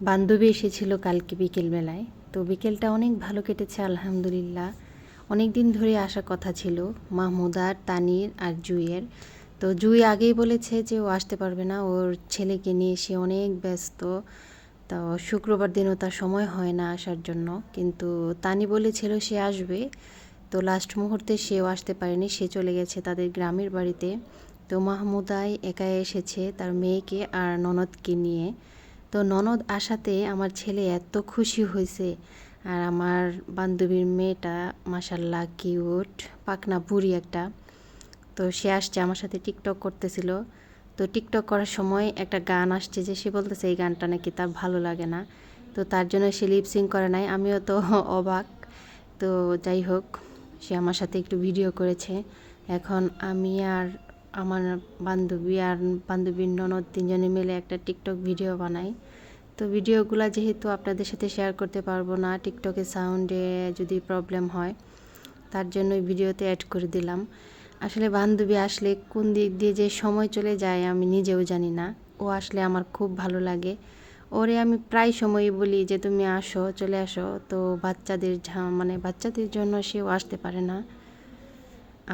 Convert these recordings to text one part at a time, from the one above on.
বান্ধবী এসেছিল কালকে বিকেলবেলায়। তো বিকেলটা অনেক ভালো কেটেছে আলহামদুলিল্লাহ। অনেক দিন ধরে আসার কথা ছিল মাহমুদার, তানির আর জুইয়ের। তো জুই আগেই বলেছে যে ও আসতে পারবে না, ওর ছেলেকে নিয়ে সে অনেক ব্যস্ত। তো শুক্রবার দিনও তার সময় হয় না আসার জন্য, কিন্তু তানি বলেছিল সে আসবে। তো লাস্ট মুহূর্তে সেও আসতে পারেনি, সে চলে গেছে তাদের গ্রামের বাড়িতে। তো মাহমুদাই একাই এসেছে তার মেয়েকে আর ননদকে নিয়ে। তো ননদ আসাতে আমার ছেলে এত খুশি হয়েছে। আর আমার বান্ধবীর মেয়েটা মাশাল্লাহ কিউট, পাকনা বুড়ি একটা। তো সে আসছে আমার সাথে টিকটক করতেছিল। তো টিকটক করার সময় একটা গান আসছে, যে সে বলতেছে এই গানটা নাকি তার ভালো লাগে না। তো তার জন্য সে লিপসিং করে নাই, আমিও তো অবাক। তো যাই হোক, সে আমার সাথে একটু ভিডিও করেছে। এখন আমি আর আমার বান্ধবী আর বান্ধবীর ননদ তিনজনে মিলে একটা টিকটক ভিডিও বানাই। তো ভিডিওগুলো যেহেতু আপনাদের সাথে শেয়ার করতে পারবো না, টিকটকে সাউন্ডে যদি প্রবলেম হয়, তার জন্য ভিডিওতে অ্যাড করে দিলাম। আসলে বান্ধবী আসলে কোন দিক দিয়ে যে সময় চলে যায় আমি নিজেও জানি না। ও আসলে আমার খুব ভালো লাগে। ওরে আমি প্রায় সময়ই বলি যে তুমি আসো, চলে আসো। তো বাচ্চাদের বাচ্চাদের জন্য সেও আসতে পারে না।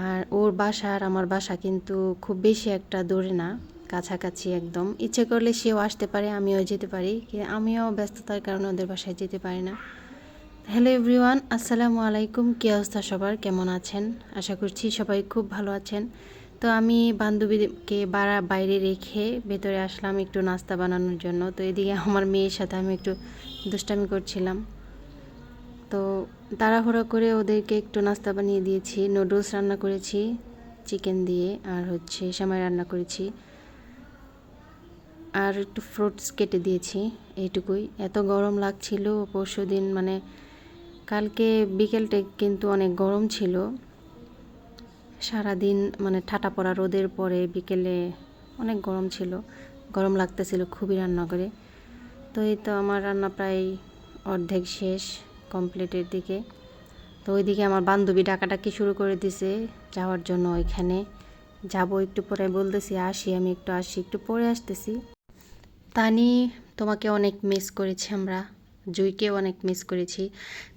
আর ওর বাসা আর আমার বাসা কিন্তু খুব বেশি একটা দূরে না, কাছাকাছি একদম। ইচ্ছে করলে সেও আসতে পারে, আমিও যেতে পারি, আমিও ব্যস্ততার কারণে ওদের বাসায় যেতে পারি না। হ্যালো এভরিওয়ান, আসসালামু আলাইকুম। কী অবস্থা সবার, কেমন আছেন? আশা করছি সবাই খুব ভালো আছেন। তো আমি বান্ধবীকে বাইরে রেখে ভেতরে আসলাম একটু নাস্তা বানানোর জন্য। তো এদিকে আমার মেয়ের সাথে আমি একটু দুষ্টামি করছিলাম। তো তাড়াহুড়ো করে ওদেরকে একটু নাস্তা বানিয়ে দিয়েছি। নুডলস রান্না করেছি চিকেন দিয়ে, আর সেমাই রান্না করেছি, আর একটু ফ্রুটস কেটে দিয়েছি, এইটুকুই। এত গরম লাগছিল পরশুদিন, কালকে বিকেলটা কিন্তু অনেক গরম ছিল। সারাদিন ঠাটা পড়া রোদের পরে বিকেলে অনেক গরম ছিল, গরম লাগতেছিল খুবই রান্না করে। তো এই তো আমার রান্না প্রায় অর্ধেক শেষ, কমপ্লিটের দিকে। তো ওইদিকে আমার বান্ধবী ডাকাডাকি শুরু করে দিছে যাওয়ার জন্য। ওইখানে যাব একটু পরে, বলতেছি আসি, আমি একটু আসি, একটু পরে আসতেছি। তানি, তোমাকে অনেক মিস করেছি আমরা, জুইকেও অনেক মিস করেছি।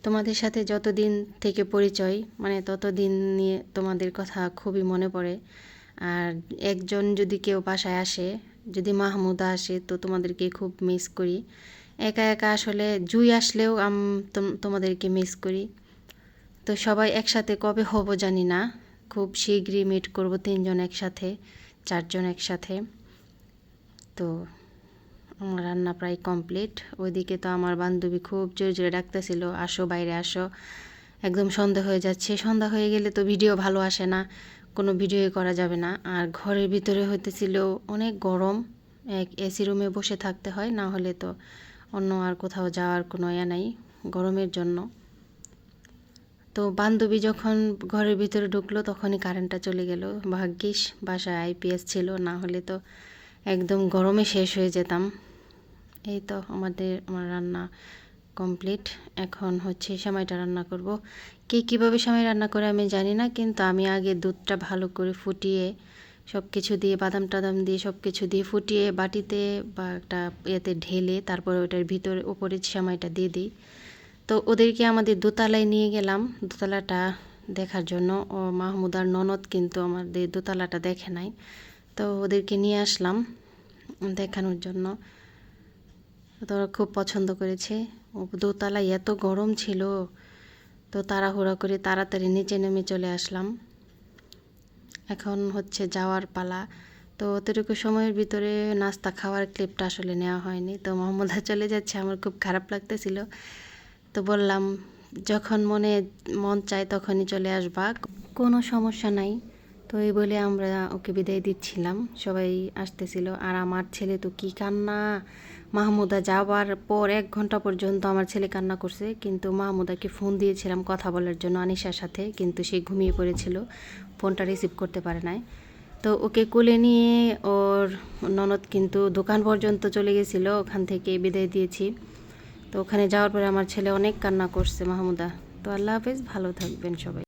তোমাদের সাথে যতদিন থেকে পরিচয়, ততদিন নিয়ে তোমাদের কথা খুবই মনে পড়ে। আর একজন যদি কেউ বাসায় আসে, যদি মাহমুদা আসে, তো তোমাদেরকে খুব মিস করি। একা একা আসলে জুই আসলেও তোমাদেরকে মিস করি। তো সবাই একসাথে কবে হব জানি না, খুব শীঘ্রই মিট করব, তিনজন একসাথে, চারজন একসাথে। তো আমার রান্না প্রায় কমপ্লিট। ওইদিকে তো আমার বান্ধবী খুব জোরে জোরে ডাকতেছিল, আসো বাইরে আসো। একদম সন্ধ্যা হয়ে যাচ্ছে, সন্ধ্যা হয়ে গেলে তো ভিডিও ভালো আসে না, কোনো ভিডিও করা যাবে না। আর ঘরের ভিতরে হইতেছিল অনেক গরম, এক এসি রুমে বসে থাকতে হয়, না হলে তো অন্য আর কোথাও যাওয়ার কোনো নাই গরমের জন্য। তো বান্ধবী যখন ঘরের ভিতরে ঢুকলো তখনই কারেন্টটা চলে গেল। ভাগ্যিস বাসায় আইপিএস ছিল, না হলে তো একদম গরমে শেষ হয়ে যেতাম। এই তো আমার রান্না কমপ্লিট। এখন সেমাইটা রান্না করব। কে কীভাবে সেমাই রান্না করে আমি জানি না, কিন্তু আমি আগে দুধটা ভালো করে ফুটিয়ে সব কিছু দিয়ে, বাদাম টাদাম দিয়ে সব কিছু দিয়ে ফুটিয়ে বাটিতে বা একটা এতে ঢেলে তারপরে ওটার ভিতরে উপরে সেমাইটা দিয়ে দিই। তো ওদেরকে আমাদের দোতলায় নিয়ে গেলাম দোতলাটা দেখার জন্য। ও মাহমুদার ননদ কিন্তু আমাদের দোতলাটা দেখে নাই, তো ওদেরকে নিয়ে আসলাম দেখানোর জন্য। তোরা খুব পছন্দ করেছে। দোতলায় এত গরম ছিল, তো তাড়াহুড়া করে তাড়াতাড়ি নিচে নেমে চলে আসলাম। এখন যাওয়ার পালা। তো অতটুকু সময়ের ভিতরে নাস্তা খাওয়ার ক্লিপটা আসলে নেওয়া হয়নি। তো মাহমুদা চলে যাচ্ছে, আমার খুব খারাপ লাগতেছিল। তো বললাম যখন মন চায় তখনই চলে আসবা, কোনো সমস্যা নাই। তো এই বলে আমরা ওকে বিদায় দিচ্ছিলাম, সবাই আসতেছিল। আর আমার ছেলে তো কি কান্না! মাহমুদা যাওয়ার পর 1 ঘন্টা পর্যন্ত আমার ছেলে কান্না করছে, কিন্তু মাহমুদাকে ফোন দিয়েছিলাম কথা বলার জন্য আনিশার সাথে, কিন্তু সে ঘুমিয়ে পড়েছিল, ফোনটা রিসিভ করতে পারে নাই। তো ওকে কোলে নিয়ে ওর ননদ কিন্তু দোকান পর্যন্ত চলে গেছিল, ওখান থেকে বিদায় দিয়েছি। তো ওখানে যাওয়ার পরে আমার ছেলে অনেক কান্না করছে মাহমুদা। তো আল্লাহ হাফেজ, ভালো থাকবেন সবাই।